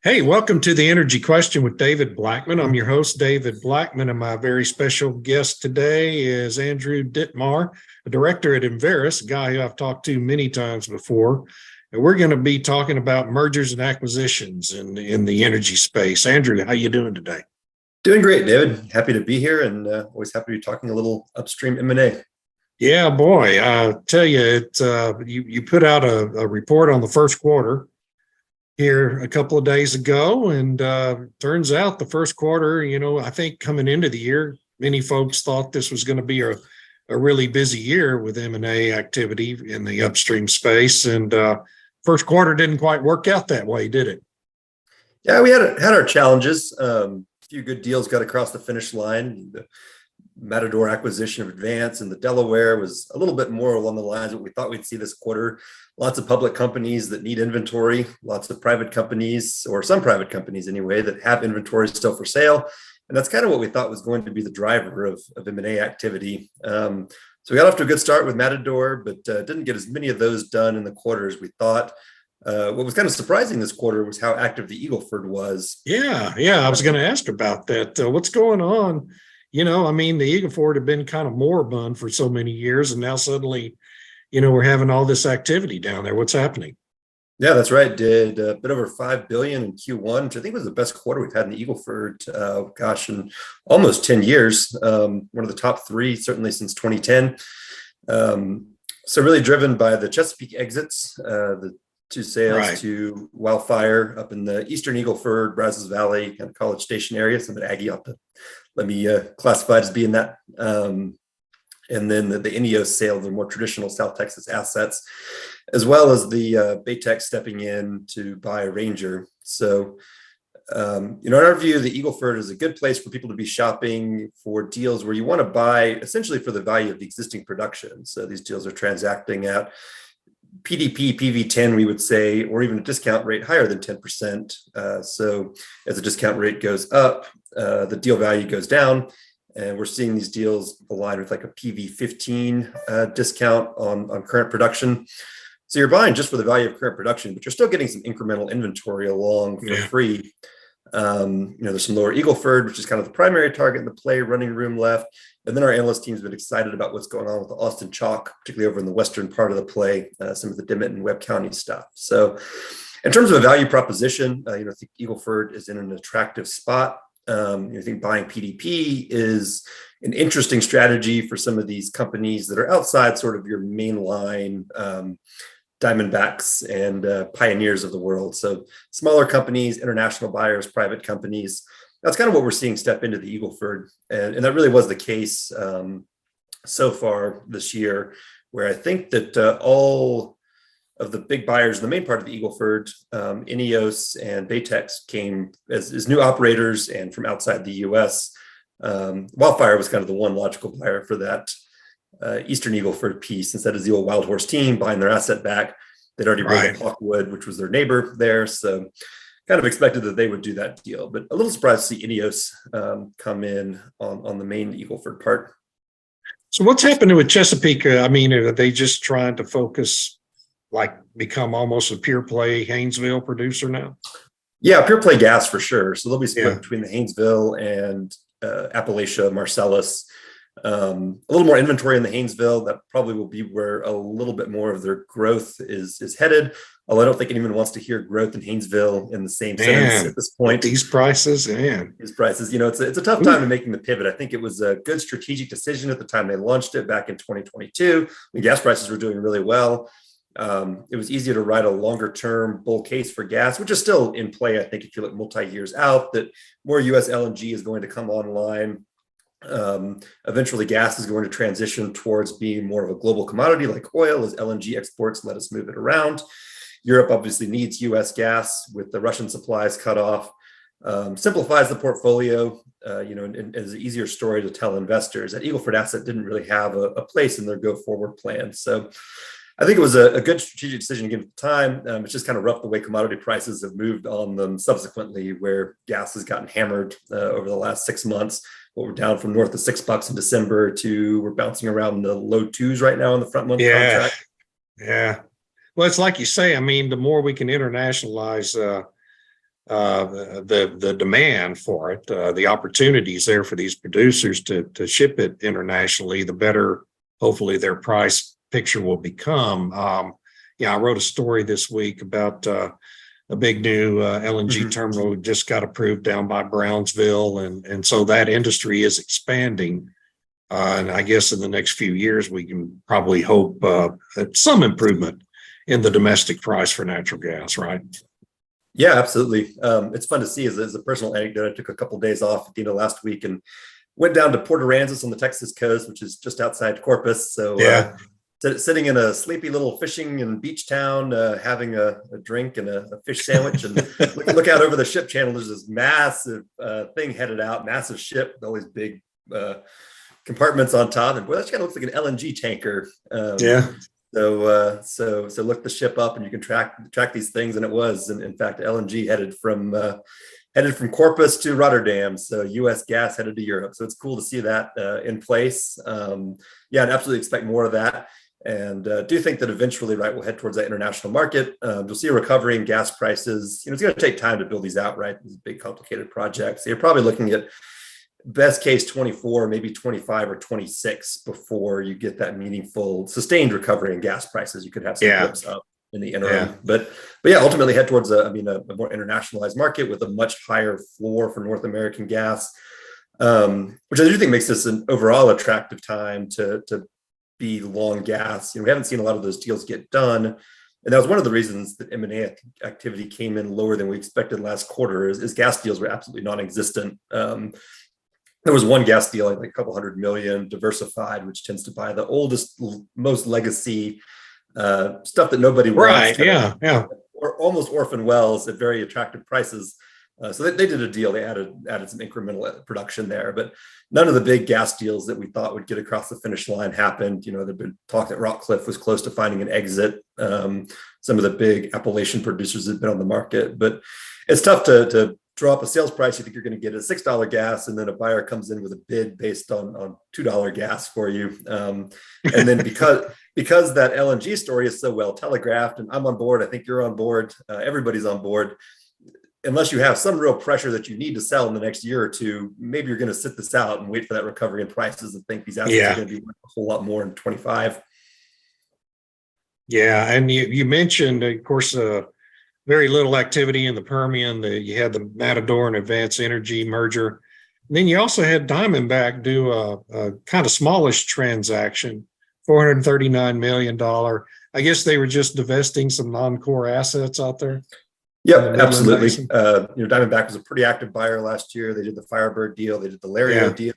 Hey, welcome to the Energy Question with David Blackmon. I'm your host, David Blackmon, and my very special guest today is Andrew Dittmar, a director at Enverus, a guy who I've talked to many times before. And we're going to be talking about mergers and acquisitions in the energy space. Andrew, how you doing today? Doing great, David. Happy to be here and always happy to be talking a little upstream M&A. Yeah, boy, I tell you, you put out a report on the first quarter here a couple of days ago, and turns out the first quarter, I think coming into the year, many folks thought this was going to be a really busy year with M&A activity in the upstream space, and first quarter didn't quite work out that way, did it? Yeah, we had our challenges. A few good deals got across the finish line. The Matador acquisition of Advance and the Delaware was a little bit more along the lines of what we thought we'd see this quarter. Lots of public companies that need inventory, lots of private companies, or some private companies anyway, that have inventory still for sale. And that's kind of what we thought was going to be the driver of M&A activity. So we got off to a good start with Matador, but didn't get as many of those done in the quarter as we thought. What was kind of surprising this quarter was how active the Eagle Ford was. Yeah, I was going to ask about that. What's going on? The Eagle Ford had been kind of moribund for so many years, and now suddenly, we're having all this activity down there. What's happening? Yeah, that's right. Did a bit over $5 billion in Q1, which I think was the best quarter we've had in the Eagle Ford, in almost 10 years. One of the top three, certainly since 2010. So really driven by the Chesapeake exits, the two sales Right. to Wildfire up in the eastern Eagle Ford, Brazos Valley, kind of College Station area. Some of the Aggie, let me classify it as being that. And then the Ineos sale of the more traditional South Texas assets, as well as the Baytex stepping in to buy a Ranger. So, in our view, the Eagle Ford is a good place for people to be shopping for deals where you want to buy essentially for the value of the existing production. So these deals are transacting at PDP, PV10, we would say, or even a discount rate higher than 10%. So as the discount rate goes up, the deal value goes down. And we're seeing these deals align with like a PV15 discount on current production. So you're buying just for the value of current production, but you're still getting some incremental inventory along for free. There's some lower Eagle Ford, which is kind of the primary target in the play, running room left. And then our analyst team's been excited about what's going on with the Austin Chalk, particularly over in the western part of the play, some of the Dimmitt and Webb County stuff. So in terms of a value proposition, I think Eagle Ford is in an attractive spot. I think buying PDP is an interesting strategy for some of these companies that are outside sort of your mainline Diamondbacks and Pioneers of the world. So smaller companies, international buyers, private companies. That's kind of what we're seeing step into the Eagle Ford. And that really was the case so far this year, where I think that all of the big buyers in the main part of the Eagle Ford, Ineos and Baytex, came as new operators and from outside the U.S. Wildfire was kind of the one logical buyer for that Eastern Eagle Ford piece. Instead of the old Wild Horse team buying their asset back, they'd already brought up Hawkwood, which was their neighbor there. So kind of expected that they would do that deal, but a little surprised to see Ineos come in on the main Eagle Ford part. So what's happening with Chesapeake? Are they just trying to focus, like become almost a pure play Haynesville producer now? Yeah, pure play gas for sure. So they'll be split between the Haynesville and Appalachia, Marcellus. A little more inventory in the Haynesville. That probably will be where a little bit more of their growth is headed. Although I don't think anyone wants to hear growth in Haynesville in the same sentence at this point. These prices, it's a tough time to making the pivot. I think it was a good strategic decision at the time they launched it back in 2022. The gas prices were doing really well. It was easier to write a longer term bull case for gas, which is still in play. I think if you look multi-years out, that more US LNG is going to come online. Eventually gas is going to transition towards being more of a global commodity like oil, as LNG exports let us move it around. Europe obviously needs US gas with the Russian supplies cut off. Simplifies the portfolio, and is an easier story to tell investors. That Eagle Ford asset didn't really have a place in their go forward plan. So I think it was a good strategic decision given the time. It's just kind of rough the way commodity prices have moved on them subsequently, where gas has gotten hammered over the last 6 months. We're down from north of $6 in December to we're bouncing around the low twos right now in the front month contract. Yeah. Well, it's like you say, the more we can internationalize the demand for it, the opportunities there for these producers to ship it internationally, the better hopefully their price picture will become. I wrote a story this week about a big new LNG terminal just got approved down by Brownsville, and so that industry is expanding. And I guess in the next few years we can probably hope at some improvement in the domestic price for natural gas, right? Yeah, absolutely. It's fun to see. As a personal anecdote, I took a couple of days off at the end of last week and went down to Port Aransas on the Texas coast, which is just outside Corpus. So sitting in a sleepy little fishing and beach town, having a drink and a fish sandwich, and look out over the ship channel. There's this massive thing headed out, massive ship, all these big compartments on top, and boy, that kind of looks like an LNG tanker. So look the ship up, and you can track these things, and it was, in fact, LNG headed from Corpus to Rotterdam. So U.S. gas headed to Europe. So it's cool to see that in place. And absolutely expect more of that. And do think that eventually, right, we'll head towards that international market. You'll see a recovery in gas prices. It's going to take time to build these out, right? These big, complicated projects. So you're probably looking at best case 24, maybe 25 or 26 before you get that meaningful sustained recovery in gas prices. You could have some blips up in the interim, but ultimately head towards a more internationalized market with a much higher floor for North American gas, which I do think makes this an overall attractive time to be long gas. We haven't seen a lot of those deals get done. And that was one of the reasons that M&A activity came in lower than we expected last quarter is gas deals were absolutely non-existent. There was one gas deal, like a couple $100 million, diversified, which tends to buy the oldest, most legacy stuff that nobody wants. Right. Or almost orphan wells at very attractive prices. So they did a deal. They added some incremental production there, but none of the big gas deals that we thought would get across the finish line happened. There'd been talk that Rockcliffe was close to finding an exit. Some of the big Appalachian producers had been on the market, but it's tough to draw up a sales price. You think you're going to get a $6 gas, and then a buyer comes in with a bid based on $2 gas for you. And then because that LNG story is so well telegraphed, and I'm on board, I think you're on board, everybody's on board. Unless you have some real pressure that you need to sell in the next year or two, maybe you're going to sit this out and wait for that recovery in prices and think these assets are going to be worth a whole lot more in 25. Yeah, and you mentioned, of course, very little activity in the Permian. You had the Matador and Advanced Energy merger. And then you also had Diamondback do a kind of smallish transaction, $439 million. I guess they were just divesting some non-core assets out there. Yep, absolutely. Diamondback was a pretty active buyer last year. They did the Firebird deal. They did the Lario deal.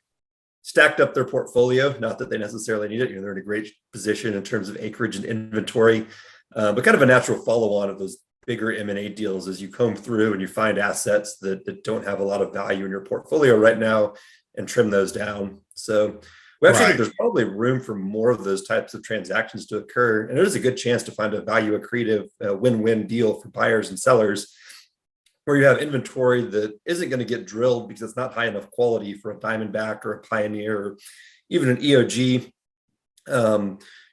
Stacked up their portfolio. Not that they necessarily need it. They're in a great position in terms of acreage and inventory, but kind of a natural follow-on of those bigger M&A deals as you comb through and you find assets that don't have a lot of value in your portfolio right now and trim those down. So we actually think there's probably room for more of those types of transactions to occur. And it is a good chance to find a value accretive win-win deal for buyers and sellers where you have inventory that isn't going to get drilled because it's not high enough quality for a Diamondback or a Pioneer or even an EOG.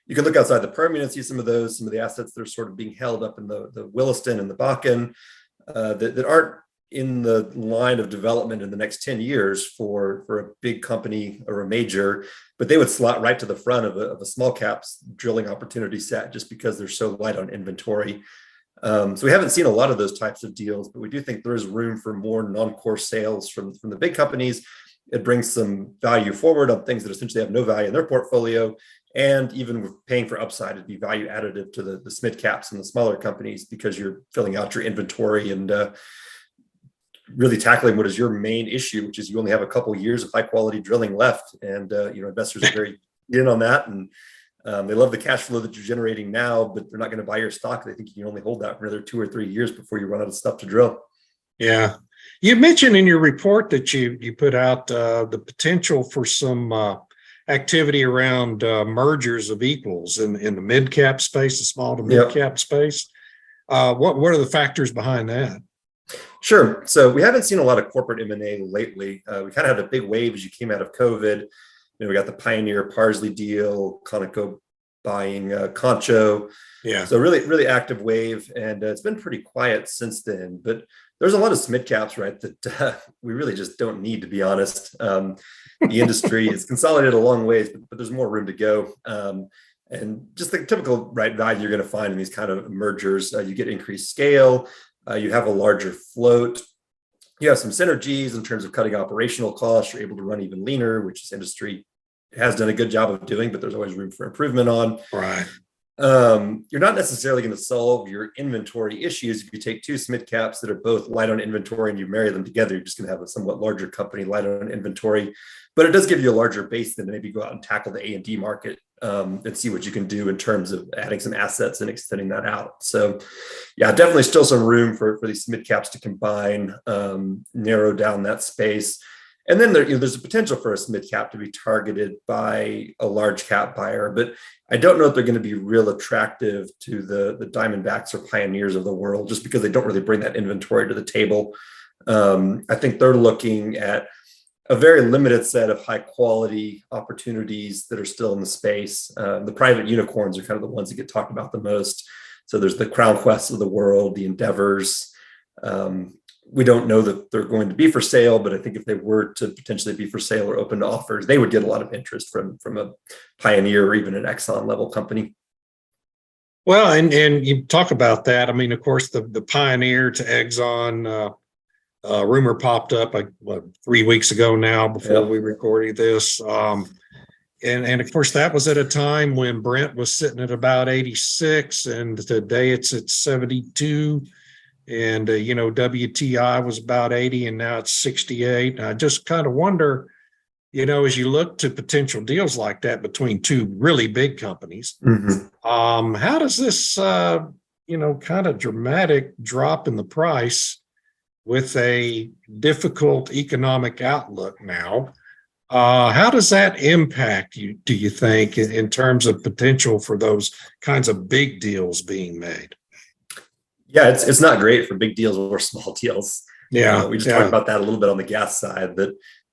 You can look outside the Permian and see some of the assets that are sort of being held up in the Williston and the Bakken that aren't in the line of development in the next 10 years for a big company or a major, but they would slot right to the front of a small caps drilling opportunity set just because they're so light on inventory. So we haven't seen a lot of those types of deals, but we do think there is room for more non-core sales from the big companies. It brings some value forward on things that essentially have no value in their portfolio. And even with paying for upside, it'd be value additive to the mid caps and the smaller companies because you're filling out your inventory and really tackling what is your main issue, which is you only have a couple years of high quality drilling left. And investors are very in on that, and they love the cash flow that you're generating now, but they're not going to buy your stock. They think you can only hold that for another 2 or 3 years before you run out of stuff to drill. Yeah. You mentioned in your report that you put out the potential for some activity around mergers of equals in the mid-cap space, the small to mid-cap space. What are the factors behind that? Sure. So we haven't seen a lot of corporate M&A lately. We kind of had a big wave as you came out of COVID. We got the Pioneer Parsley deal, Conoco buying Concho. Yeah. So really active wave, and it's been pretty quiet since then. But there's a lot of mid caps, right, that we really just don't need, to be honest. The industry is consolidated a long ways, but there's more room to go. And just the typical right value you're going to find in these kind of mergers, you get increased scale, you have a larger float, you have some synergies in terms of cutting operational costs. You're able to run even leaner, which this industry has done a good job of doing, but there's always room for improvement on. Right. You're not necessarily going to solve your inventory issues if you take two mid caps that are both light on inventory and you marry them together. You're just going to have a somewhat larger company light on inventory, but it does give you a larger base than to maybe go out and tackle the A&D market and see what you can do in terms of adding some assets and extending that out. So, yeah, definitely still some room for these mid caps to combine, narrow down that space. And then there's a potential for a mid cap to be targeted by a large cap buyer, but I don't know if they're going to be real attractive to the Diamondbacks or Pioneers of the world, just because they don't really bring that inventory to the table. I think they're looking at a very limited set of high quality opportunities that are still in the space. The private unicorns are kind of the ones that get talked about the most. So there's the Crown Quests of the world, the Endeavors. We don't know that they're going to be for sale, but I think if they were to potentially be for sale or open to offers, they would get a lot of interest from a Pioneer or even an Exxon level company. Well, and you talk about that. I mean, of course, the Pioneer to Exxon rumor popped up 3 weeks ago now before we recorded this. And of course, that was at a time when Brent was sitting at about 86, and today it's at 72. And, WTI was about 80 and now it's 68. And I just kind of wonder, as you look to potential deals like that between two really big companies, how does this, kind of dramatic drop in the price with a difficult economic outlook now, how does that impact you, do you think, in terms of potential for those kinds of big deals being made? Yeah, it's not great for big deals or small deals. Yeah, we just talked about that a little bit on the gas side,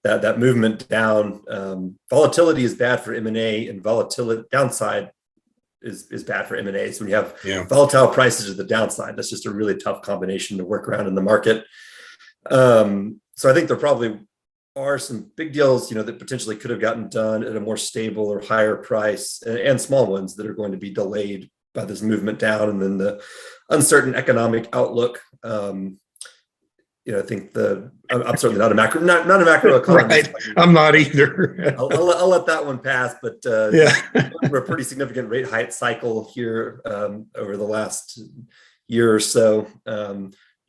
that movement down. Volatility is bad for M&A, and volatility downside is bad for M&A. So when you have volatile prices to the downside, that's just a really tough combination to work around in the market. So I think there probably are some big deals, that potentially could have gotten done at a more stable or higher price, and small ones that are going to be delayed by this movement down, and then the uncertain economic outlook. I think I'm certainly not a macro economist. Right. I'm not either. I'll let that one pass, but we're a pretty significant rate hike cycle here over the last year or so.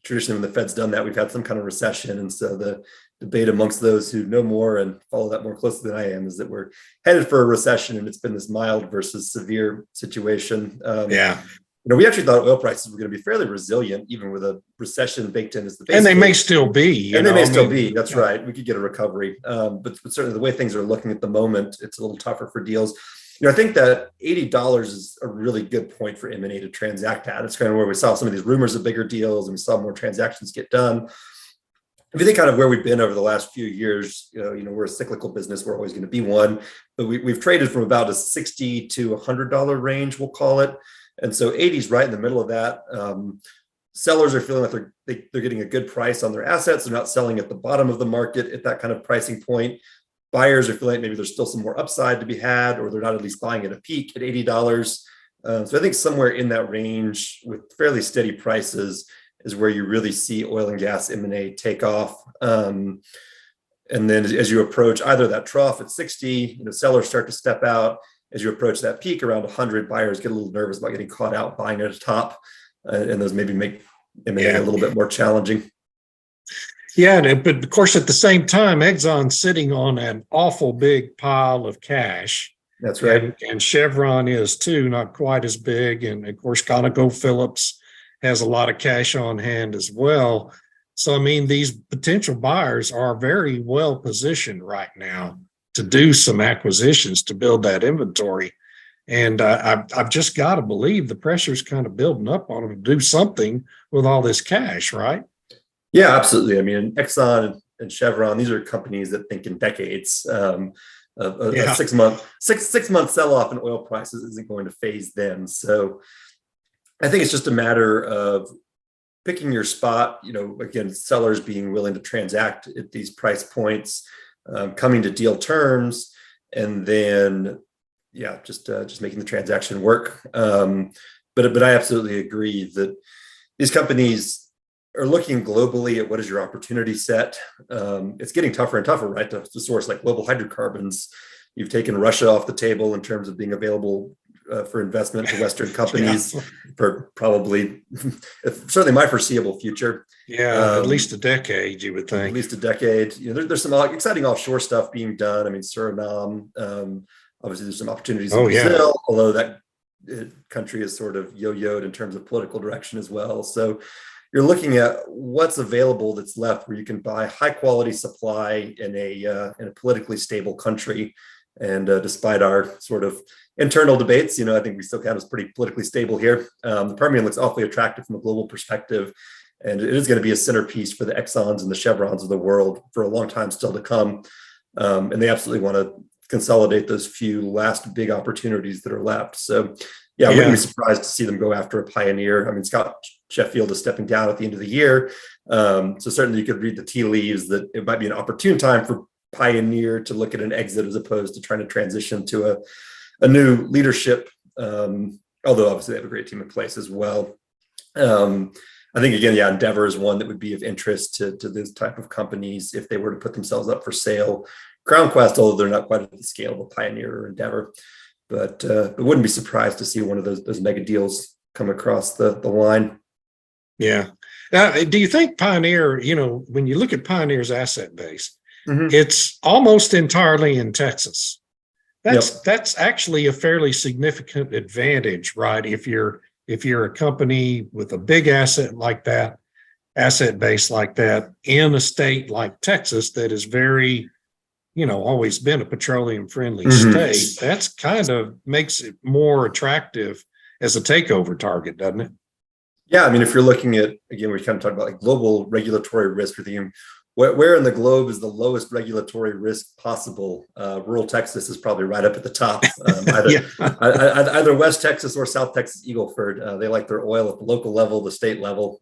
Traditionally, when the Fed's done that, we've had some kind of recession, and so the debate amongst those who know more and follow that more closely than I am is that we're headed for a recession, and it's been this mild versus severe situation. We actually thought oil prices were going to be fairly resilient, even with a recession baked in as the base. And they may still be. That's right. We could get a recovery. But certainly the way things are looking at the moment, it's a little tougher for deals. I think that $80 is a really good point for M&A to transact at. It's kind of where we saw some of these rumors of bigger deals, and we saw more transactions get done. If you think kind of where we've been over the last few years, we're a cyclical business. We're always going to be one, but we've traded from about a $60 to $100 range, we'll call it. And so 80 is right in the middle of that. Sellers are feeling like they're getting a good price on their assets. They're not selling at the bottom of the market at that kind of pricing point. Buyers are feeling like maybe there's still some more upside to be had, or they're not at least buying at a peak at $80. So I think somewhere in that range with fairly steady prices is where you really see oil and gas M&A take off. And then as you approach either that trough at 60, sellers start to step out. As you approach that peak around 100, buyers get a little nervous about getting caught out buying at the top, and those maybe make M&A a little bit more challenging. Yeah, but of course, at the same time, Exxon's sitting on an awful big pile of cash. That's right. And Chevron is too, not quite as big. And of course, ConocoPhillips has a lot of cash on hand as well. So, I mean, these potential buyers are very well positioned right now to do some acquisitions to build that inventory. And I've just got to believe the pressure's kind of building up on them to do something with all this cash, right? Yeah, absolutely. I mean, Exxon and Chevron, these are companies that think in decades. a 6 month sell off in oil prices isn't going to phase them. So I think it's just a matter of picking your spot. Again, sellers being willing to transact at these price points, coming to deal terms, and then just making the transaction work. But I absolutely agree that these companies are looking globally at what is your opportunity set. It's getting tougher and tougher, right, to source like global hydrocarbons. You've taken Russia off the table in terms of being available for investment to Western companies for probably, certainly my foreseeable future. At least a decade, you would think. At least a decade. There's some exciting offshore stuff being done. I mean, Suriname. Obviously, there's some opportunities in Brazil, although that country is sort of yo-yoed in terms of political direction as well. So you're looking at what's available that's left where you can buy high quality supply in a politically stable country. And despite our sort of internal debates, I think we still count as pretty politically stable here. The Permian looks awfully attractive from a global perspective, and it is going to be a centerpiece for the Exxons and the Chevrons of the world for a long time still to come. And they absolutely want to consolidate those few last big opportunities that are left. So I wouldn't be surprised to see them go after a pioneer. I mean, Scott Sheffield is stepping down at the end of the year. So certainly you could read the tea leaves that it might be an opportune time for Pioneer to look at an exit as opposed to trying to transition to a new leadership. Although obviously they have a great team in place as well. I think again, Endeavor is one that would be of interest to this type of companies if they were to put themselves up for sale. Crown Quest, although they're not quite at the scale of a Pioneer or Endeavor, but wouldn't be surprised to see one of those mega deals come across the line. Yeah. Now, do you think Pioneer, when you look at Pioneer's asset base, it's almost entirely in Texas. That's actually a fairly significant advantage, right? If you're a company with a big asset base like that in a state like Texas that is very, always been a petroleum friendly state, that's kind of makes it more attractive as a takeover target, doesn't it? Yeah, I mean, if you're looking at, again, we kind of talk about like global regulatory risk with you. Where in the globe is the lowest regulatory risk possible? Rural Texas is probably right up at the top. Either West Texas or South Texas Eagle Ford. They like their oil at the local level, the state level.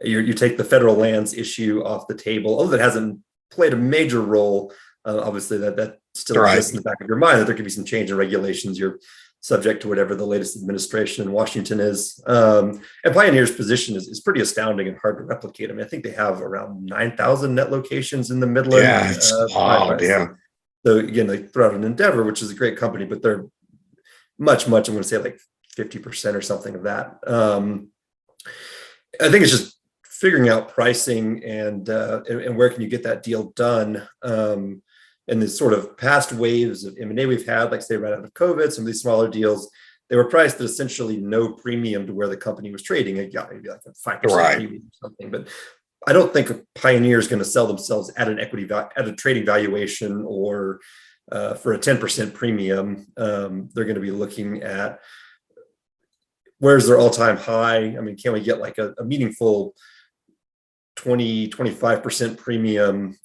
You take the federal lands issue off the table, although it hasn't played a major role. Obviously, that still exists in the back of your mind that there could be some change in regulations. You're subject to whatever the latest administration in Washington is. And Pioneer's position is pretty astounding and hard to replicate. I mean, I think they have around 9,000 net locations in the Midland. Yeah, it's wild, So again, they throw out an Endeavor, which is a great company, but they're much, I'm going to say like 50% or something of that. I think it's just figuring out pricing and where can you get that deal done. And the sort of past waves of M&A we've had, like say right out of COVID, some of these smaller deals, they were priced at essentially no premium to where the company was trading. Maybe like a 5% premium or something. But I don't think a Pioneer is going to sell themselves at an at a trading valuation or for a 10% premium. They're going to be looking at where's their all-time high. I mean, can we get like a meaningful 25% premium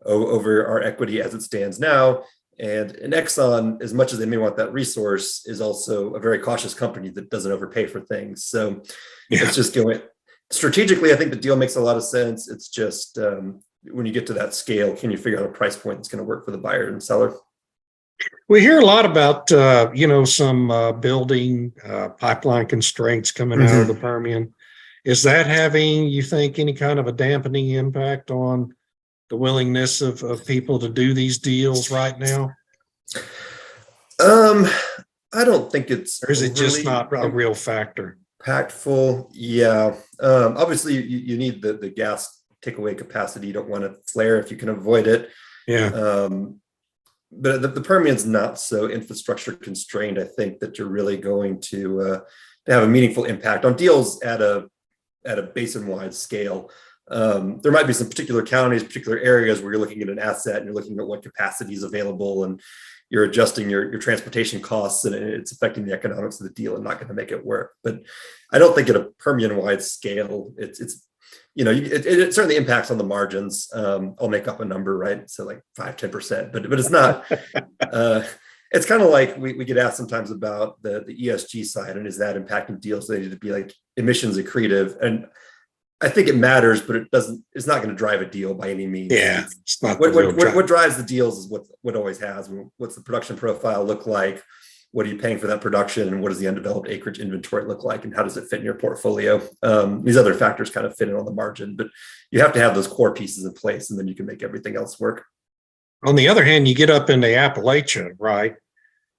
over our equity as it stands now? And Exxon, as much as they may want that resource, is also a very cautious company that doesn't overpay for things. So it's just going strategically. I think the deal makes a lot of sense. It's just when you get to that scale, can you figure out a price point that's going to work for the buyer and seller? We hear a lot about some building pipeline constraints coming out of the Permian. Is that having, you think, any kind of a dampening impact on the willingness of people to do these deals right now? I don't think it's. Or is it just not a real factor? Impactful, yeah. Obviously, you need the gas takeaway capacity. You don't want to flare if you can avoid it. Yeah. But the Permian's not so infrastructure constrained. I think that you're really going to have a meaningful impact on deals at a basin-wide scale. There might be some particular counties, particular areas where you're looking at an asset and you're looking at what capacity is available and you're adjusting your transportation costs and it's affecting the economics of the deal and not going to make it work. But I don't think at a Permian-wide scale, it's it certainly impacts on the margins. I'll make up a number, right? So like 5-10%, but it's not. It's kind of like we get asked sometimes about the ESG side, and is that impacting deals? They need to be like emissions accretive, and I think it matters, but it's not going to drive a deal by any means. Yeah, it's not what drives the deals is what always has. What's the production profile look like? What are you paying for that production, and what does the undeveloped acreage inventory look like, and how does it fit in your portfolio? These other factors kind of fit in on the margin, but you have to have those core pieces in place, and then you can make everything else work. On the other hand, you get up into Appalachia, right?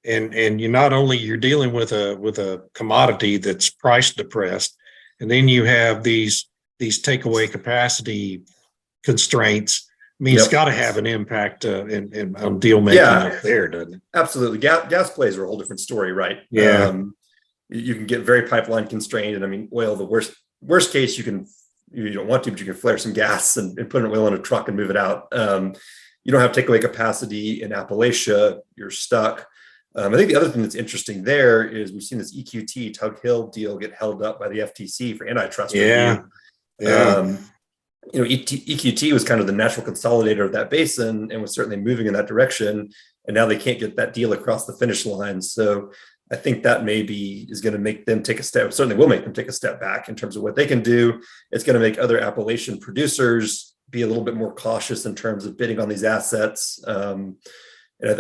And you not only you're dealing with a commodity that's price depressed, and then you have these takeaway capacity constraints. I mean, It's got to have an impact on deal making up there, doesn't it? Absolutely. Gas plays are a whole different story, right? Yeah. You can get very pipeline constrained, and I mean, oil. The worst case, you don't want to, but you can flare some gas and put an oil in a truck and move it out. You don't have takeaway capacity in Appalachia. You're stuck. I think the other thing that's interesting there is we've seen this EQT Tug Hill deal get held up by the FTC for antitrust review. EQT was kind of the natural consolidator of that basin and was certainly moving in that direction. And now they can't get that deal across the finish line. So I think that maybe is going to make them take a step, certainly will make them take a step back in terms of what they can do. It's going to make other Appalachian producers be a little bit more cautious in terms of bidding on these assets. And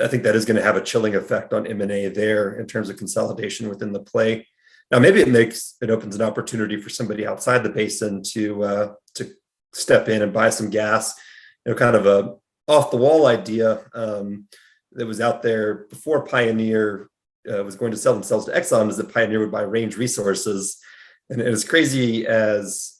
I think that is going to have a chilling effect on M&A there in terms of consolidation within the play. Now, maybe it opens an opportunity for somebody outside the basin to step in and buy some gas. Kind of a off the wall idea that was out there before Pioneer was going to sell themselves to Exxon, is that Pioneer would buy Range Resources. And as crazy as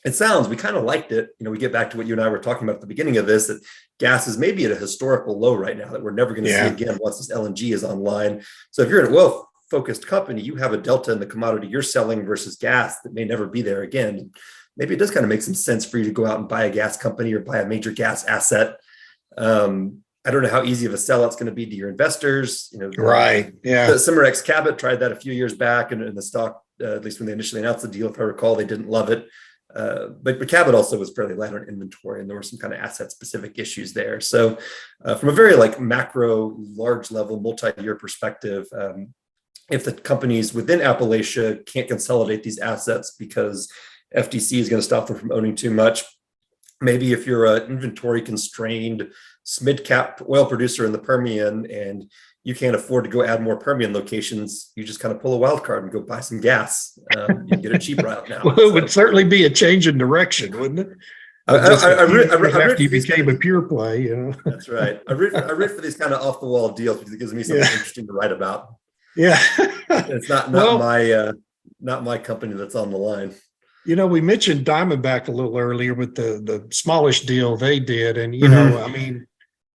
it sounds, we kind of liked it. We get back to what you and I were talking about at the beginning of this, that gas is maybe at a historical low right now that we're never going to see again once this LNG is online. So if you're an oil-focused company, you have a delta in the commodity you're selling versus gas that may never be there again. Maybe it does kind of make some sense for you to go out and buy a gas company or buy a major gas asset. I don't know how easy of a sell it's going to be to your investors. Right. Yeah. Cimarex Cabot tried that a few years back, and the stock, at least when they initially announced the deal, if I recall, they didn't love it. But Cabot also was fairly light on inventory, and there were some kind of asset-specific issues there. So, from a very macro, large level, multi-year perspective, if the companies within Appalachia can't consolidate these assets because FTC is going to stop them from owning too much, maybe if you're an inventory constrained mid-cap oil producer in the Permian and you can't afford to go add more Permian locations, you just kind of pull a wild card and go buy some gas. You can get a cheap route now. Well, it would certainly be a change in direction, wouldn't it? After you became a pure play, That's right. I root for these kind of off the wall deals because it gives me something interesting to write about. Yeah, it's not my company that's on the line. We mentioned Diamondback a little earlier with the smallish deal they did, and I mean,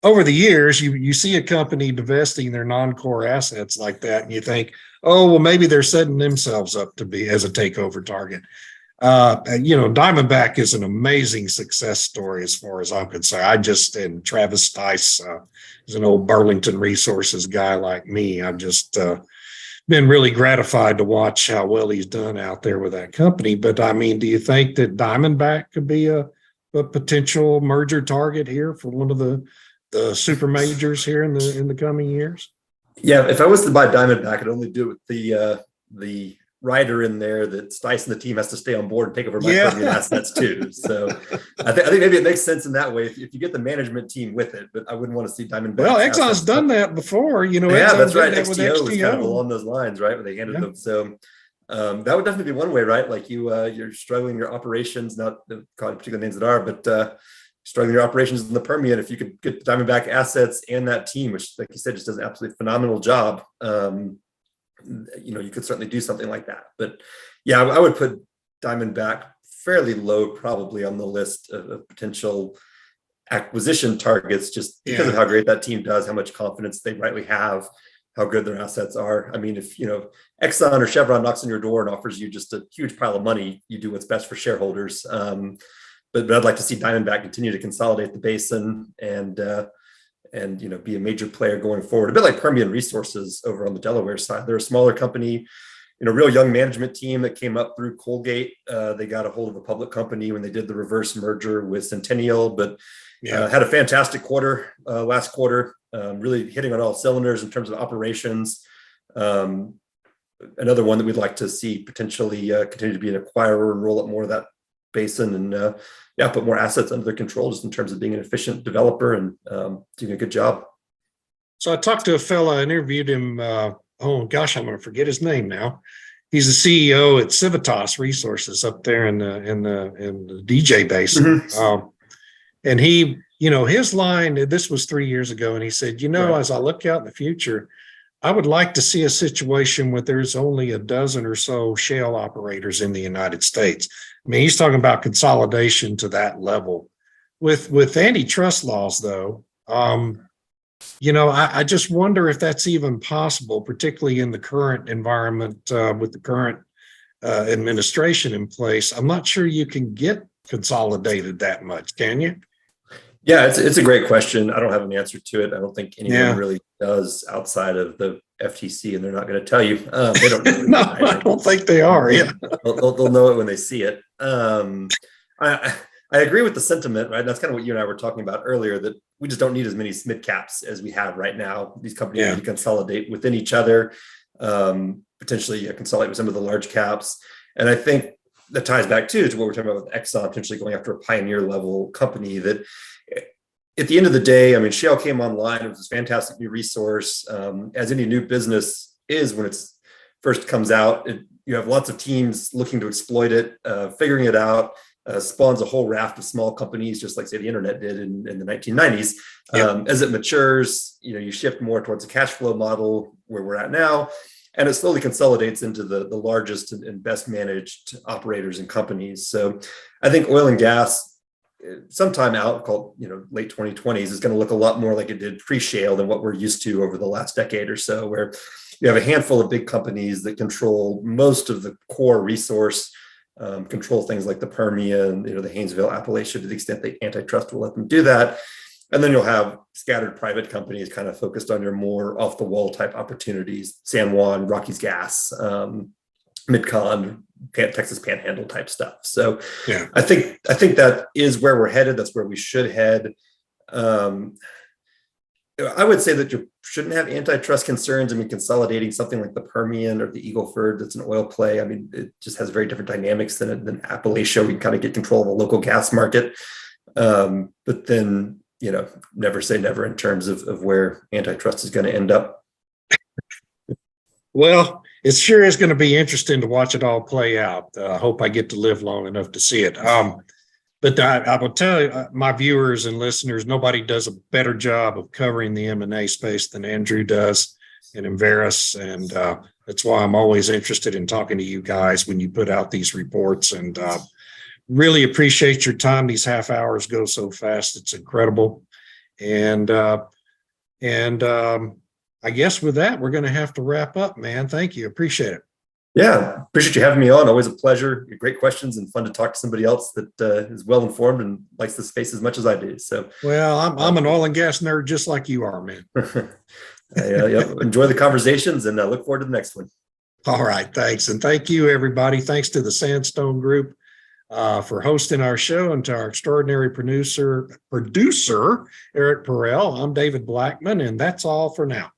over the years, you see a company divesting their non-core assets like that, and you think, oh, well, maybe they're setting themselves up to be as a takeover target. Diamondback is an amazing success story as far as I'm concerned. And Travis Stice is an old Burlington Resources guy like me. I've just been really gratified to watch how well he's done out there with that company. But I mean, do you think that Diamondback could be a potential merger target here for one of the super majors here in the coming years? Yeah, if I was to buy Diamondback, I'd only do it with the rider in there that Stice and the team has to stay on board and take over my Permian assets too. So I think maybe it makes sense in that way if you get the management team with it, but I wouldn't want to see Diamondback. Well, Exxon's done that before, Yeah, that's right. XTO was kind of along those lines, right? Where they handed them. So that would definitely be one way, right? Like you're struggling your operations, not calling particular names that are, but struggling your operations in the Permian. If you could get the Diamondback assets and that team, which, like you said, just does an absolutely phenomenal job, you could certainly do something like that. But yeah, I would put Diamondback fairly low, probably on the list of potential acquisition targets, just because of how great that team does, how much confidence they rightly have, how good their assets are. I mean, if Exxon or Chevron knocks on your door and offers you just a huge pile of money, you do what's best for shareholders. But I'd like to see Diamondback continue to consolidate the basin and be a major player going forward. A bit like Permian Resources over on the Delaware side. They're a smaller company. real young management team that came up through Colgate. They got a hold of a public company when they did the reverse merger with Centennial, but had a fantastic quarter last quarter, really hitting on all cylinders in terms of operations. Another one that we'd like to see potentially continue to be an acquirer and roll up more of that basin and put more assets under their control just in terms of being an efficient developer and doing a good job. So I talked to a fella, I interviewed him. Oh gosh, I'm going to forget his name now. He's the CEO at Civitas Resources up there in the DJ Basin. Mm-hmm. And he, his line, this was 3 years ago, and he said, as I look out in the future, I would like to see a situation where there's only a dozen or so shale operators in the United States. I mean, he's talking about consolidation to that level. With antitrust laws, though, I just wonder if that's even possible, particularly in the current environment with the current administration in place. I'm not sure you can get consolidated that much, can you? Yeah, it's a great question. I don't have an answer to it. I don't think anyone really does outside of the FTC, and they're not going to tell you. They don't. Really No, I don't think they are. Yeah, they'll know it when they see it. I agree with the sentiment, right? That's kind of what you and I were talking about earlier, that we just don't need as many mid caps as we have right now. These companies need to consolidate within each other, potentially consolidate with some of the large caps. And I think that ties back to what we're talking about with Exxon potentially going after a pioneer level company that at the end of the day, I mean, shale came online. It was this fantastic new resource. As any new business is, when it's first comes out, you have lots of teams looking to exploit it, figuring it out, spawns a whole raft of small companies, just like say the internet did in the 1990s. As it matures, you shift more towards a cash flow model where we're at now, and it slowly consolidates into the largest and best managed operators and companies. So I think oil and gas, sometime out, called late 2020s, is going to look a lot more like it did pre-shale than what we're used to over the last decade or so, where you have a handful of big companies that control most of the core resource, control things like the Permian, the Haynesville, Appalachia, to the extent that antitrust will let them do that. And then you'll have scattered private companies kind of focused on your more off the wall type opportunities, San Juan, Rockies Gas, Mid-Con, Texas Panhandle type stuff. So I think that is where we're headed. That's where we should head. I would say that you shouldn't have antitrust concerns. I mean, consolidating something like the Permian or the Eagle Ford, that's an oil play. I mean, it just has very different dynamics than Appalachia. We can kind of get control of the local gas market. But then, never say never in terms of where antitrust is going to end up. Well, it sure is going to be interesting to watch it all play out. I hope I get to live long enough to see it. But I will tell you, my viewers and listeners, nobody does a better job of covering the M&A space than Andrew does and Enverus. And that's why I'm always interested in talking to you guys when you put out these reports. And really appreciate your time. These half hours go so fast. It's incredible. And I guess with that, we're going to have to wrap up, man. Thank you. Appreciate it. Yeah, appreciate you having me on. Always a pleasure. Great questions and fun to talk to somebody else that is well informed and likes the space as much as I do. So, well, I'm an oil and gas nerd just like you are, man. Enjoy the conversations and look forward to the next one. All right, thanks, and thank you, everybody. Thanks to the Sandstone Group for hosting our show, and to our extraordinary producer Eric Perel. I'm David Blackmon, and that's all for now.